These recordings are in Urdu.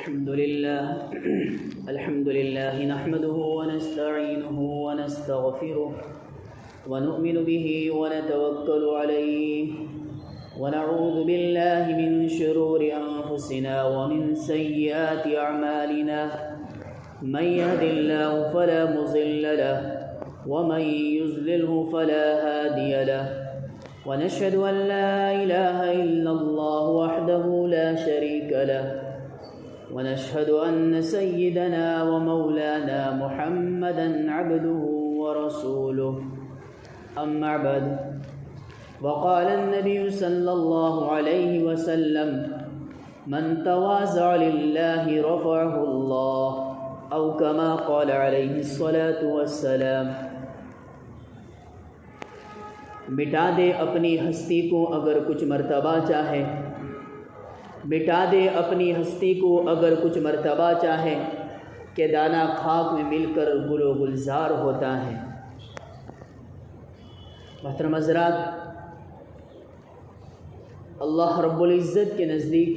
الحمد لله نحمده ونستعينه ونستغفره ونؤمن به ونتوكل عليه ونعوذ بالله من شرور أنفسنا ومن سيئات أعمالنا من يهد الله فلا مضل له ومن يضلله فلا هادي له ونشهد أن لا إله إلا الله وحده لا شريك له ونشهد أن سيدنا ومولانا محمدا عبده ورسوله أما بعد وقال النبي صلى الله عليه وسلم من تواضع لله رفعه الله أو كما قال عليه الصلاة والسلام مٹا دے اپنی ہستی کو اگر کچھ مرتبہ چاہے، مٹا دے اپنی ہستی کو اگر کچھ مرتبہ چاہے کہ دانہ خاک میں مل کر گل و گلزار ہوتا ہے۔ محترم حضرات، اللہ رب العزت کے نزدیک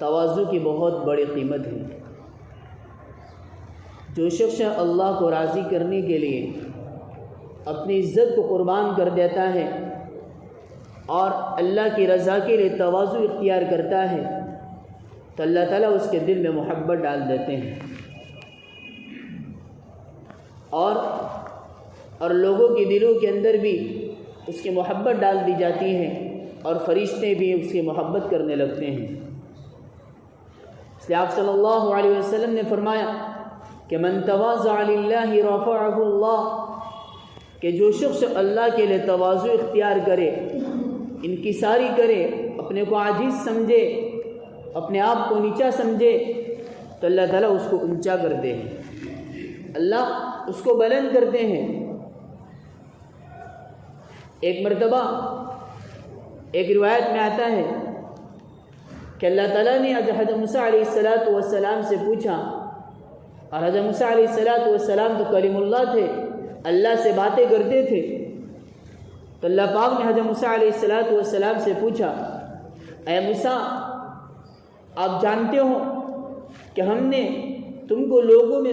تواضع کی بہت بڑی قیمت ہے۔ جو شخص اللہ کو راضی کرنے کے لیے اپنی عزت کو قربان کر دیتا ہے اور اللہ کی رضا کے لیے تواضع اختیار کرتا ہے تو اللہ تعالیٰ اس کے دل میں محبت ڈال دیتے ہیں اور لوگوں کے دلوں کے اندر بھی اس کی محبت ڈال دی جاتی ہے اور فرشتے بھی اس کی محبت کرنے لگتے ہیں۔ اس لیے آپ صلی اللہ علیہ وسلم نے فرمایا کہ من تواضع للہ رفعہ اللہ، کہ جو شخص اللہ کے لیے تواضع اختیار کرے، انکساری کرے، اپنے کو عاجز سمجھے، اپنے آپ کو نیچا سمجھے تو اللہ تعالیٰ اس کو اونچا کرتے ہیں، اللہ اس کو بلند کرتے ہیں۔ ایک مرتبہ ایک روایت میں آتا ہے کہ اللہ تعالیٰ نے حضرت موسیٰ علیہ السلام سے پوچھا، اور حضرت موسیٰ علیہ السلام تو کلیم اللہ تھے، اللہ سے باتیں کرتے تھے، تو اللہ پاک نے حضرت موسیٰ علیہ السلام سے پوچھا، اے موسیٰ، آپ جانتے ہو کہ ہم نے تم کو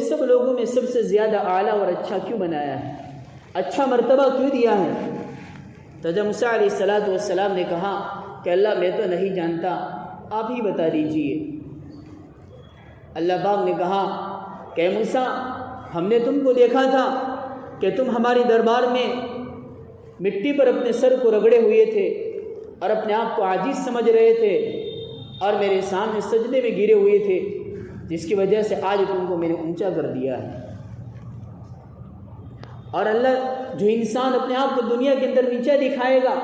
سب لوگوں میں سب سے زیادہ اعلیٰ اور اچھا کیوں بنایا ہے، اچھا مرتبہ کیوں دیا ہے؟ تو حضرت موسیٰ علیہ السلام نے کہا کہ اللہ میں تو نہیں جانتا، آپ ہی بتا دیجئے۔ اللہ پاک نے کہا کہ اے موسیٰ، ہم نے تم کو دیکھا تھا کہ تم ہماری دربار میں مٹی پر اپنے سر کو رگڑے ہوئے تھے اور اپنے آپ کو عاجز سمجھ رہے تھے اور میرے سامنے سجدے میں گرے ہوئے تھے، جس کی وجہ سے آج تم کو میں نے اونچا کر دیا ہے۔ اور اللہ، جو انسان اپنے آپ کو دنیا کے اندر نیچا دکھائے گا،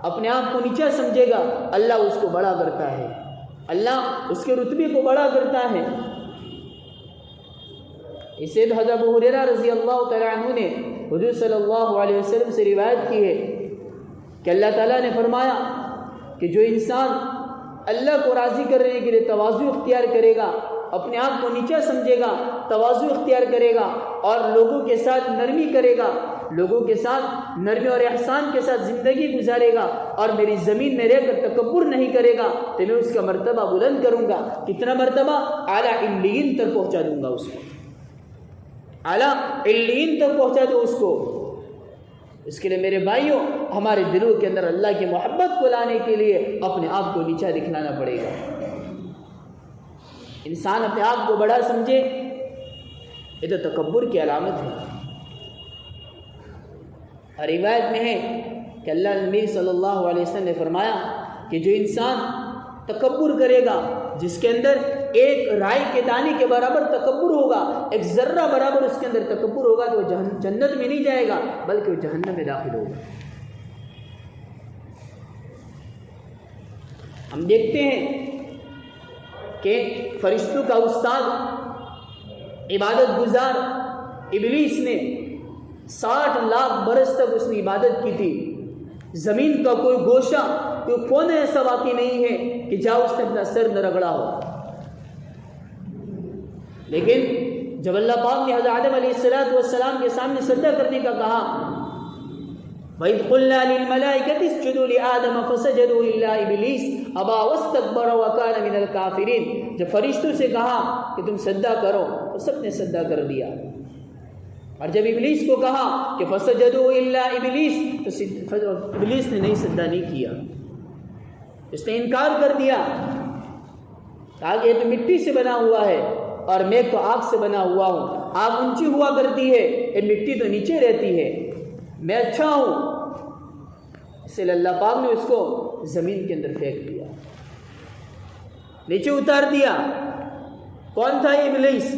اپنے آپ کو نیچا سمجھے گا، اللہ اس کو بڑا کرتا ہے، اللہ اس کے رتبے کو بڑا کرتا ہے۔ اسے حضرت ابو ہریرہ رضی اللہ تعالیٰ عنہ نے حضور صلی اللہ علیہ وسلم سے روایت کی ہے کہ اللہ تعالیٰ نے فرمایا کہ جو انسان اللہ کو راضی کرنے کے لیے تواضع اختیار کرے گا، اپنے آپ کو نیچا سمجھے گا، تواضع اختیار کرے گا اور لوگوں کے ساتھ نرمی کرے گا، لوگوں کے ساتھ نرمی اور احسان کے ساتھ زندگی گزارے گا اور میری زمین میں رہ کر تکبر نہیں کرے گا تو میں اس کا مرتبہ بلند کروں گا۔ کتنا مرتبہ؟ اعلیٰ علیین تک پہنچا دوں گا اس کو، اعلیٰ علیین تک پہنچا دو اس کو۔ اس کے لیے میرے بھائیوں، ہمارے دلوں کے اندر اللہ کی محبت کو لانے کے لیے اپنے آپ کو نیچا دکھلانا پڑے گا۔ انسان اپنے آپ کو بڑا سمجھے، یہ تو تکبر کی علامت ہے۔ اور روایت میں ہے کہ اللہ نبی صلی اللہ علیہ وسلم نے فرمایا کہ جو انسان تکبر کرے گا، جس کے اندر ایک رائی کے دانے کے برابر تکبر ہوگا، ایک ذرہ برابر اس کے اندر تکبر ہوگا، تو وہ جنت میں نہیں جائے گا بلکہ وہ جہنم میں داخل ہوگا۔ ہم دیکھتے ہیں کہ فرشتوں کا استاد، عبادت گزار ابلیس نے 60 لاکھ برس تک اس نے عبادت کی تھی۔ زمین کا کوئی گوشہ، کوئی کونا ایسا واقع نہیں ہے کہ جہاں اس نے اپنا سر نہ رگڑا ہو۔ لیکن جب اللہ پاک نے حضرت آدم علیہ السلام کے سامنے سجدہ کرنے کا کہا وَإِذْ قُلْنَا لِلْمَلَائِكَةِ اسْجُدُوا لِآدَمَ فَسَجَدُوا إِلَّا إِبْلِيسَ أَبَىٰ وَاسْتَكْبَرَ وَكَانَ مِنَ الْكَافِرِينَ، جب فرشتوں سے کہا کہ تم سجدہ کرو تو سب نے سجدہ کر دیا، اور جب ابلیس کو کہا کہ فَسَجَدُوا إِلَّا إِبْلِيسَ تو ابلیس نے نہیں سجدہ نہیں کیا، اس نے انکار کر دیا، کہا کہ یہ تو مٹی سے بنا ہوا ہے اور میں تو آگ سے بنا ہوا ہوں، آگ اونچی ہوا کرتی ہے، یہ مٹی تو نیچے رہتی ہے، میں اچھا ہوں، اس لیے اللہ پاک نے اس کو زمین کے اندر پھینک دیا، نیچے اتار دیا۔ کون تھا یہ ابلیس؟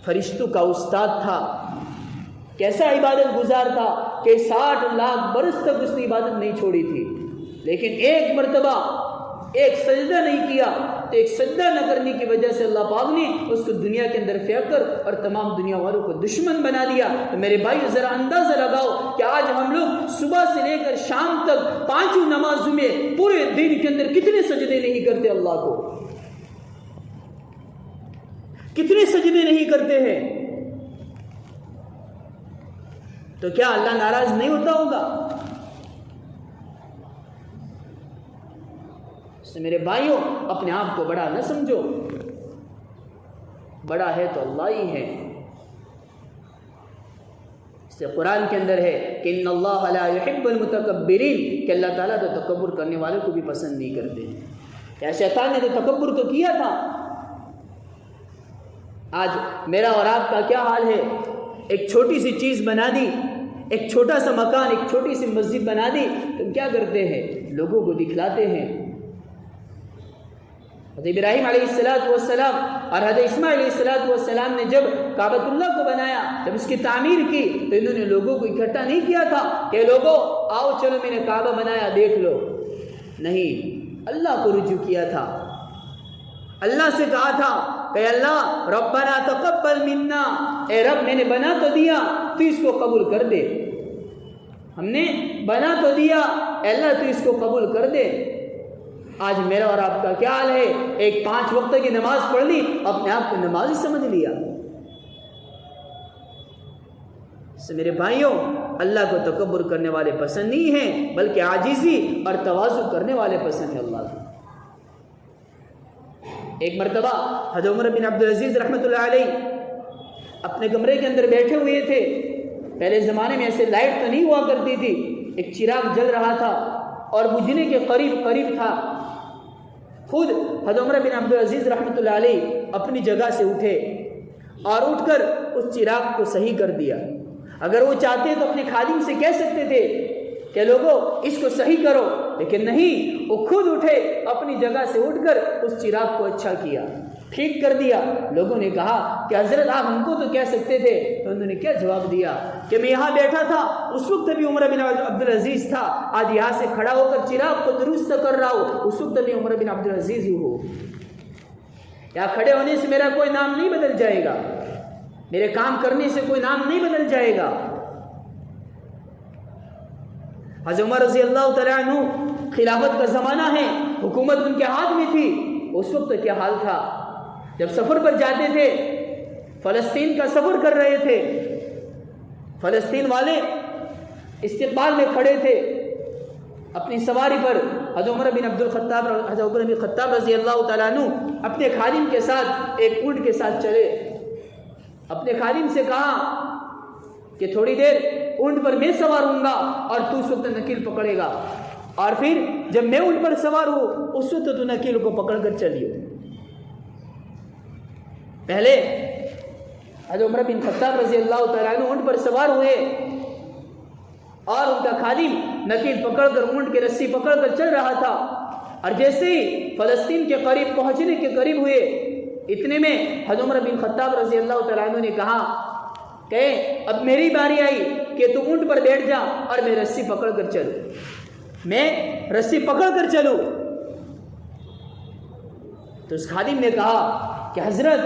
فرشتوں کا استاد تھا، کیسا عبادت گزار تھا کہ 60 لاکھ برس تک اس نے عبادت نہیں چھوڑی تھی، لیکن ایک مرتبہ ایک سجدہ نہیں کیا، تو ایک سجدہ نہ کرنے کی وجہ سے اللہ پاک نے اس کو دنیا کے اندر پھینک کر اور تمام دنیا والوں کو دشمن بنا دیا۔ تو میرے بھائی ذرا اندازہ لگاؤ کہ آج ہم لوگ صبح سے لے کر شام تک 5 نمازوں میں پورے دن کے اندر کتنے سجدے نہیں کرتے اللہ کو، کتنے سجدے نہیں کرتے ہیں، تو کیا اللہ ناراض نہیں ہوتا ہوگا؟ میرے بھائیوں اپنے آپ کو بڑا نہ سمجھو، بڑا ہے تو اللہ ہی ہے۔ اس سے قرآن کے اندر ہے کہ ان اللہ لا يحب المتکبرین، کہ اللہ تعالیٰ تو تکبر کرنے والے کو بھی پسند نہیں کرتے ہیں۔ کیا شیطان نے تو تکبر تو کیا تھا؟ آج میرا اور آپ کا کیا حال ہے؟ ایک چھوٹی سی چیز بنا دی، ایک چھوٹا سا مکان، ایک چھوٹی سی مسجد بنا دی، تو کیا کرتے ہیں؟ لوگوں کو دکھلاتے ہیں۔ حضرت ابراہیم علیہ السلام اور حضرت اسماعیل علیہ السلام نے جب کعبۃ اللہ کو بنایا، جب اس کی تعمیر کی، تو انہوں نے لوگوں کو اکٹھا نہیں کیا تھا کہ لوگوں آؤ چلو میں نے کعبہ بنایا دیکھ لو، نہیں، اللہ کو رجوع کیا تھا، اللہ سے کہا تھا کہ اللہ ربنا تقبل منا، اے رب میں نے بنا تو دیا تو اس کو قبول کر دے، ہم نے بنا تو دیا، اے اللہ تو اس کو قبول کر دے۔ آج میرا اور آپ کا کیا حال ہے؟ ایک 5 وقت کی نماز پڑھ لی، اپنے آپ کو نمازی سمجھ لیا۔ اس سے میرے بھائیوں اللہ کو تکبر کرنے والے پسند نہیں ہیں، بلکہ عاجزی اور تواضع کرنے والے پسند ہیں اللہ کو۔ ایک مرتبہ حضرت عمر بن عبدالعزیز رحمۃ اللہ علیہ اپنے کمرے کے اندر بیٹھے ہوئے تھے، پہلے زمانے میں ایسے لائٹ تو نہیں ہوا کرتی تھی، ایک چراغ جل رہا تھا اور بجھنے کے قریب تھا۔ خود حضرت عمر بن عبدالعزیز رحمۃ اللہ علیہ اپنی جگہ سے اٹھے اور اٹھ کر اس چراغ کو صحیح کر دیا۔ اگر وہ چاہتے تو اپنے خادم سے کہہ سکتے تھے کہ لوگوں اس کو صحیح کرو، لیکن نہیں، وہ خود اٹھے، اپنی جگہ سے اٹھ کر اس چراغ کو اچھا کیا، ٹھیک کر دیا۔ لوگوں نے کہا کہ حضرت آپ ہم کو تو کہہ سکتے تھے، تو انہوں نے کیا جواب دیا کہ میں یہاں بیٹھا تھا، اس وقت بھی عمر بن عبدالعزیز تھا، آج یہاں سے کھڑا ہو کر چراغ کو درست کر رہا ہوں، اس وقت بھی عمر بن عبدالعزیز ہی ہو۔ یہاں کھڑے ہونے سے میرا کوئی نام نہیں بدل جائے گا، میرے کام کرنے سے کوئی نام نہیں بدل جائے گا۔ حضرت عمر رضی اللہ تعالیٰ عنہ خلافت کا زمانہ ہے، حکومت ان کے ہاتھ میں تھی، اس وقت کیا حال تھا؟ جب سفر پر جاتے تھے، فلسطین کا سفر کر رہے تھے، فلسطین والے استقبال میں کھڑے تھے اپنی سواری پر، حضرت عمر بن الخطاب رضی اللہ تعالیٰ عنہ اپنے خادم کے ساتھ ایک اونٹ کے ساتھ چلے، اپنے خادم سے کہا کہ تھوڑی دیر اونٹ پر میں سوار ہوں گا اور تو اس وقت نکیل پکڑے گا، اور پھر جب میں اونٹ پر سوار ہوں اس وقت تو نکیل کو پکڑ کر چلیو۔ پہلے حضرت عمر بن خطاب رضی اللہ تعالیٰ عنہ اونٹ پر سوار ہوئے اور ان کا خادم نکیل پکڑ کر اونٹ کی رسی پکڑ کر چل رہا تھا، اور جیسے ہی فلسطین کے قریب پہنچنے کے قریب ہوئے، اتنے میں حضرت عمر بن خطاب رضی اللہ تعالیٰ عنہ نے کہا کہ اب میری باری آئی کہ تو اونٹ پر بیٹھ جا اور میں رسی پکڑ کر چلوں، میں رسی پکڑ کر چلوں۔ تو اس خادم نے کہا کہ حضرت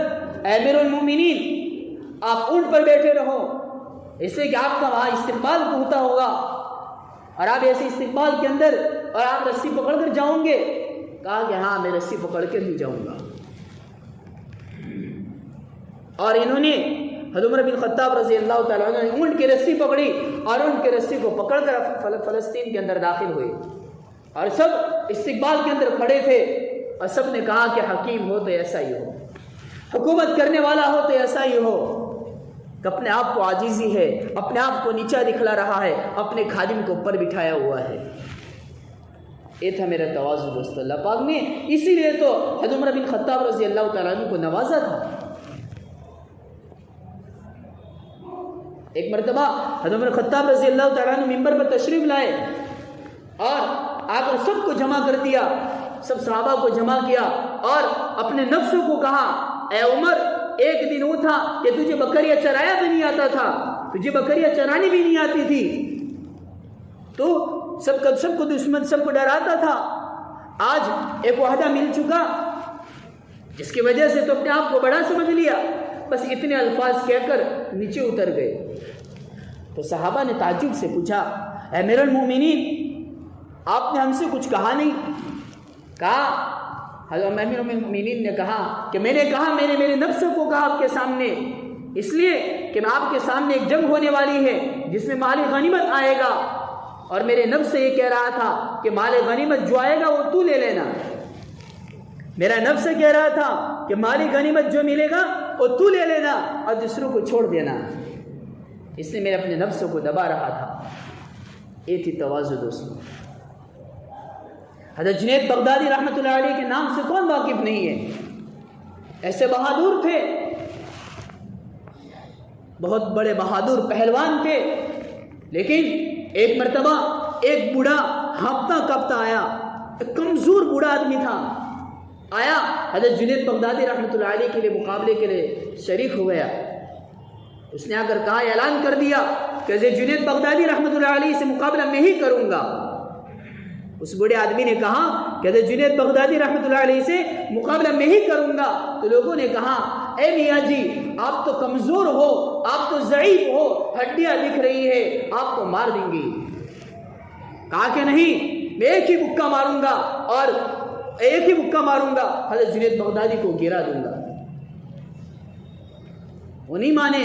امیر المومنین آپ اونٹ پر بیٹھے رہو، اس لیے کہ آپ کا وہاں استقبال ہوتا ہوگا اور آپ ایسے استقبال کے اندر اور آپ رسی پکڑ کر جاؤں گے؟ کہا کہ ہاں میں رسی پکڑ کر ہی جاؤں گا۔ اور انہوں نے حضرت عمر بن خطاب رضی اللہ تعالیٰ عنہ نے اونٹ کی رسی پکڑی اور اونٹ کی رسی کو پکڑ کر فلسطین کے اندر داخل ہوئے، اور سب استقبال کے اندر کھڑے تھے اور سب نے کہا کہ حکیم ہو تو ایسا ہی ہو، حکومت کرنے والا ہو تو ایسا ہی ہو، کہ اپنے آپ کو عاجزی ہے، اپنے آپ کو نیچا دکھلا رہا ہے، اپنے خادم کو اوپر بٹھایا ہوا ہے۔ یہ تھا میرا تواضع دوست، اللہ پاک نے اسی لیے تو حضرت عمر بن خطاب رضی اللہ تعالیٰ عنہ کو نوازا تھا۔ ایک مرتبہ حضرت عمر خطاب رضی اللہ تعالیٰ عنہ منبر پر تشریف لائے اور آ کر سب کو جمع کر دیا، سب صحابہ کو جمع کیا اور اپنے نفسوں کو کہا، اے عمر، ایک دن وہ تھا کہ تجھے بکریاں چرایا بھی نہیں آتا تھا، تجھے بکریاں چرانی بھی نہیں آتی تھی، تو سب کو دشمن سب کو ڈراتا تھا۔ آج ایک وعدہ مل چکا جس کی وجہ سے تو اپنے آپ کو بڑا سمجھ لیا، بس اتنے الفاظ کہہ کر نیچے اتر گئے۔ تو صحابہ نے تعجب سے پوچھا، اے امیر المومنین، آپ نے ہم سے کچھ کہا نہیں؟ کہا، حضرت امیر المومنین نے کہا کہ میں نے کہا، میں نے میرے نفس کو کہا آپ کے سامنے، اس لیے کہ میں آپ کے سامنے ایک جنگ ہونے والی ہے جس میں مال غنیمت آئے گا، اور میرے نفس سے یہ کہہ رہا تھا کہ مال غنیمت جو آئے گا وہ تو لے لینا، میرا نفس کہہ رہا تھا کہ مال غنیمت جو ملے گا وہ تو لے لینا اور دوسروں کو چھوڑ دینا، اس نے میرے اپنے نفس کو دبا رہا تھا۔ یہ تھی تواضع دوستوں۔ حضرت جنید بغدادی رحمۃ اللہ علیہ کے نام سے کون واقف نہیں ہے؟ ایسے بہادر تھے، بہت بڑے بہادر پہلوان تھے، لیکن ایک مرتبہ ایک بوڑھا ہانپتا کانپتا آیا، ایک کمزور بوڑھا آدمی تھا، آیا حضرت جنید بغدادی رحمۃ اللہ علیہ کے لیے مقابلے کے لیے شریک ہو گیا۔ اس نے آ کر کہا، اعلان کر دیا کہ حضرت جنید بغدادی رحمۃ اللہ علیہ سے مقابلہ میں ہی کروں گا۔ اس بوڑھے آدمی نے کہا کہ حضرت جنید بغدادی رحمۃ اللہ علیہ سے مقابلہ میں ہی کروں گا۔ تو لوگوں نے کہا، اے میاں جی، آپ تو کمزور ہو، آپ تو ضعیف ہو، ہڈیاں دکھ رہی ہے، آپ کو مار دیں گے۔ کہا کہ نہیں، میں ایک ہی مکہ ماروں گا، اور ایک ہی مکہ ماروں گا، حضرت جنید بغدادی کو گرا دوں گا۔ وہ نہیں مانے،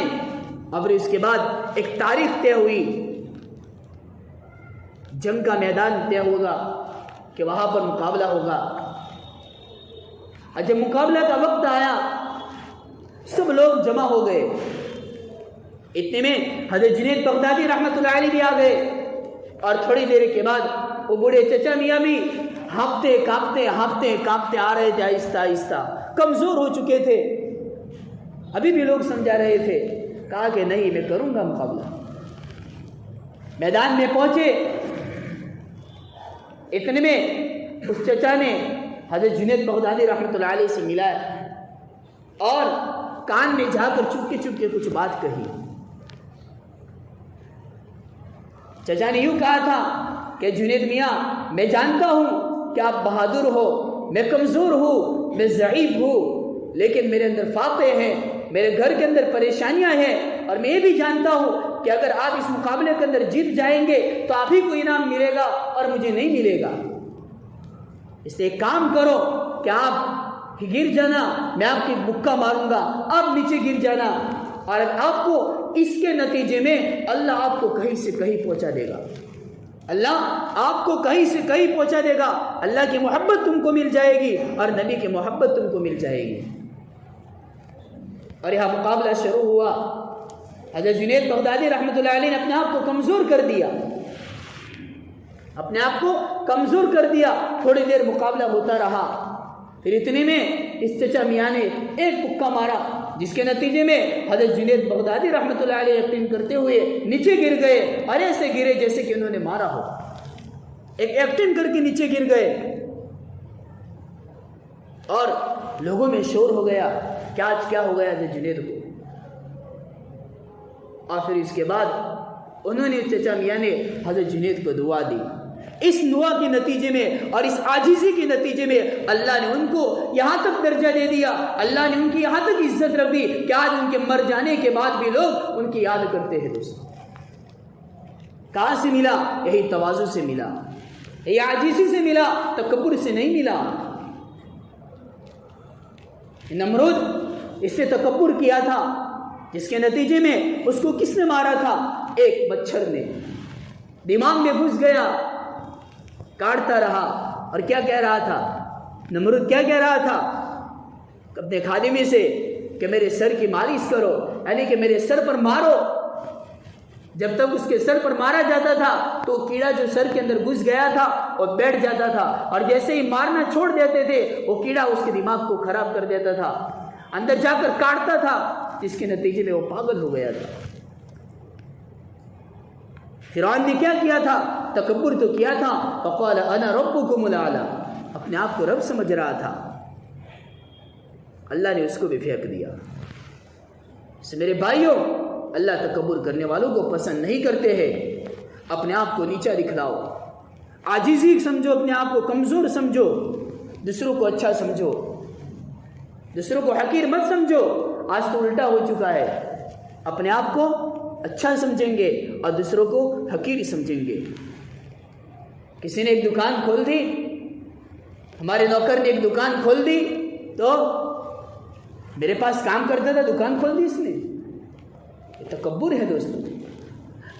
اور اس کے بعد ایک تاریخ طے ہوئی، جنگ کا میدان طے ہوگا کہ وہاں پر مقابلہ ہوگا۔ اور جب مقابلہ کا وقت آیا، سب لوگ جمع ہو گئے، اتنے میں حضرت جنید بغدادی رحمۃ اللہ علیہ بھی آ گئے، اور تھوڑی دیر کے بعد وہ بوڑھے چچا میاں بھی ہانپتے کانپتے آ رہے تھے، آہستہ آہستہ کمزور ہو چکے تھے۔ ابھی بھی لوگ سمجھا رہے تھے، کہا کہ نہیں، میں کروں گا مقابلہ۔ میدان میں پہنچے، اتنے میں اس چچا نے حضرت جنید بغدادی رحمۃ اللہ علیہ سے ملا اور کان میں جا کر چپکے کچھ بات کہی۔ چچا نے یوں کہا تھا کہ جنید میاں، میں جانتا ہوں کہ آپ بہادر ہو، میں کمزور ہوں، میں ضعیف ہوں، لیکن میرے اندر فاقے ہیں، میرے گھر کے اندر پریشانیاں ہیں، اور میں یہ بھی جانتا ہوں کہ اگر آپ اس مقابلے کے اندر جیت جائیں گے تو آپ ہی کو انعام ملے گا اور مجھے نہیں ملے گا۔ اس لیے ایک کام کرو کہ آپ گر جانا، میں آپ کی مکہ ماروں گا، آپ نیچے گر جانا، اور آپ کو اس کے نتیجے میں اللہ آپ کو کہیں سے کہیں پہنچا دے گا، اللہ آپ کو کہیں سے کہیں پہنچا دے گا، اللہ کی محبت تم کو مل جائے گی اور نبی کی محبت تم کو مل جائے گی۔ اور یہاں مقابلہ شروع ہوا۔ حضرت جنید بغدادی رحمۃ اللہ علیہ نے اپنے آپ کو کمزور کر دیا، اپنے آپ کو کمزور کر دیا۔ تھوڑی دیر مقابلہ ہوتا رہا، پھر اتنے میں اس چچا میاں نے ایک مکہ مارا، جس کے نتیجے میں حضرت جنید بغدادی رحمۃ اللہ علیہ یقین کرتے ہوئے نیچے گر گئے، اور ایسے گرے جیسے کہ انہوں نے مارا ہو، ایک ایکٹنگ کر کے نیچے گر گئے، اور لوگوں میں شور ہو گیا کہ آج کیا ہو گیا حضرت جنید کو۔ اور پھر اس کے بعد انہوں نے چچا میاں نے حضرت جنید کو دعا دی۔ اس دعا کے نتیجے میں اور اس عاجزی کے نتیجے میں اللہ نے ان کو یہاں تک درجہ دے دیا، اللہ نے ان کی یہاں تک عزت رکھ دی کہ آج ان کے مر جانے کے بعد بھی لوگ ان کی یاد کرتے ہیں۔ دوستوں، کہاں سے ملا؟ یہی تواضع سے ملا، یہی عاجزی سے ملا، تکبر سے نہیں ملا۔ نمرود اس نے تکبر کیا تھا، جس کے نتیجے میں اس کو کس نے مارا تھا؟ ایک مچھر نے دماغ میں گھس گیا، کاٹتا رہا، اور کیا کہہ رہا تھا نمرود؟ کیا کہہ رہا تھا اپنے خادمی سے کہ میرے سر کی مالش کرو، یعنی کہ میرے سر پر مارو۔ جب تک اس کے سر پر مارا جاتا تھا تو کیڑا جو سر کے اندر گھس گیا تھا وہ بیٹھ جاتا تھا، اور جیسے ہی مارنا چھوڑ دیتے تھے وہ کیڑا اس کے دماغ کو خراب کر دیتا تھا، اندر جا کر کاٹتا تھا، جس کے نتیجے میں وہ پاگل ہو گیا تھا۔ فرعون نے کیا کیا تھا؟ تکبر تو کیا تھا، فقال انا ربکم الاعلی، اپنے آپ کو رب سمجھ رہا تھا۔ اللہ نے اس کو بھی پھینک دیا۔ اس میرے بھائیوں، اللہ تکبر کرنے والوں کو پسند نہیں کرتے ہیں۔ اپنے آپ کو نیچا دکھلاؤ، عاجزی سمجھو، اپنے آپ کو کمزور سمجھو، دوسروں کو اچھا سمجھو، دوسروں کو حقیر مت سمجھو۔ آج تو الٹا ہو چکا ہے، اپنے آپ کو اچھا سمجھیں گے اور دوسروں کو حقیر سمجھیں گے۔ کسی نے ایک دکان کھول دی، ہمارے نوکر نے ایک دکان کھول دی، تو میرے پاس کام کرتا تھا، دکان کھول دی اس نے، یہ تکبر ہے دوستوں۔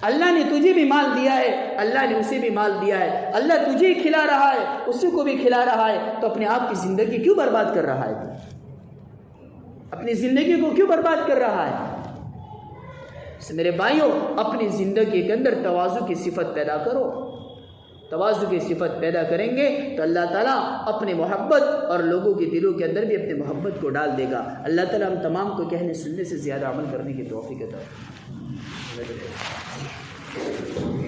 اللہ نے تجھے بھی مال دیا ہے، اللہ نے اسے بھی مال دیا ہے، اللہ تجھے ہی کھلا رہا ہے، اسی کو بھی کھلا رہا ہے، تو اپنے آپ کی زندگی کیوں برباد کر رہا ہے؟ اپنی زندگی کو کیوں برباد کر رہا ہے؟ میرے بھائیوں، اپنی زندگی کے اندر تواضع کی صفت پیدا کرو۔ تواضع کی صفت پیدا کریں گے تو اللہ تعالیٰ اپنے محبت اور لوگوں کے دلوں کے اندر بھی اپنے محبت کو ڈال دے گا۔ اللہ تعالیٰ ہم تمام کو کہنے سننے سے زیادہ عمل کرنے کی توفیق عطا فرمائے۔